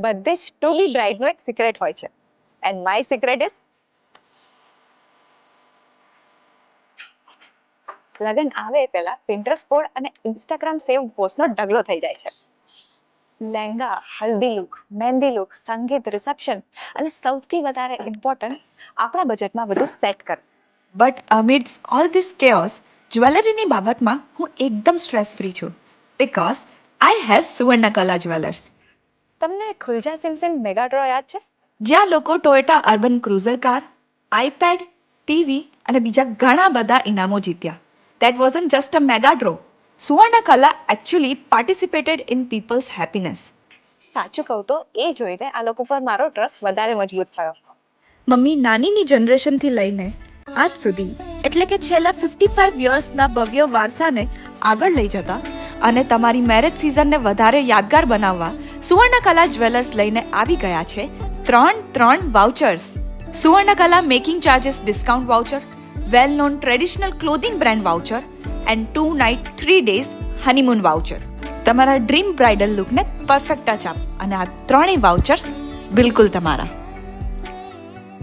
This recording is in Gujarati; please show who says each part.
Speaker 1: બધી જ ટુ બી બ્રાઇડનો એક સિક્રેટ હોય છે એન્ડ માય સિક્રેટ ઇઝ લગન આવે પહેલા પિન્ટરેસ્ટ બોર્ડ અને ઇન્સ્ટાગ્રામ સેવ પોસ્ટનો ઢગલો થઈ જાય છે. લહેંગા, હલ્દી લુક, મહેંદી લુક, સંગીત, રિસેપ્શન અને સૌથી વધારે ઇમ્પોર્ટન્ટ આપણા બજેટમાં બધું સેટ કર.
Speaker 2: બટ અમિડ્સ ઓલ ધીસ કેઓસ જ્વેલરીની બાબતમાં હું એકદમ સ્ટ્રેસ ફ્રી છું બિકોઝ આઈ હેવ સુવર્ણકલા જ્વેલર્સ.
Speaker 1: તમને ખુલજા સિમસિમ મેગા ડ્રો યાદ છે?
Speaker 2: જ્યાં લોકો Toyota urban cruiser car, iPad, TV અને બીજા ઘણા બધા ઇનામો જીત્યા. That wasn't just a mega draw. Suvarnakala actually participated in people's happiness.
Speaker 1: સાચું કહું તો એ જોઈને આ લોકો પર મારો ટ્રસ્ટ વધારે મજબૂત થયો.
Speaker 2: મમ્મી નાનીની જનરેશનથી લઈને આજ સુધી એટલે કે છેલ્લા 55 યર્સના ભવ્ય વારસાને આગળ લઈ જતા અને તમારી મેરેજ સિઝનને વધારે યાદગાર બનાવવા સુવર્ણકલા જ્વેલર્સ લઈને આવી ગયા છે ત્રણ vouchers. Suvarnakala making charges discount voucher, well known traditional clothing brand voucher and 2 night 3 days honeymoon voucher. તમારા ડ્રીમ બ્રાઇડલ લુકને પરફેક્ટ ટચ આપ અને આ ત્રણેય વાઉચર્સ બિલકુલ તમારા.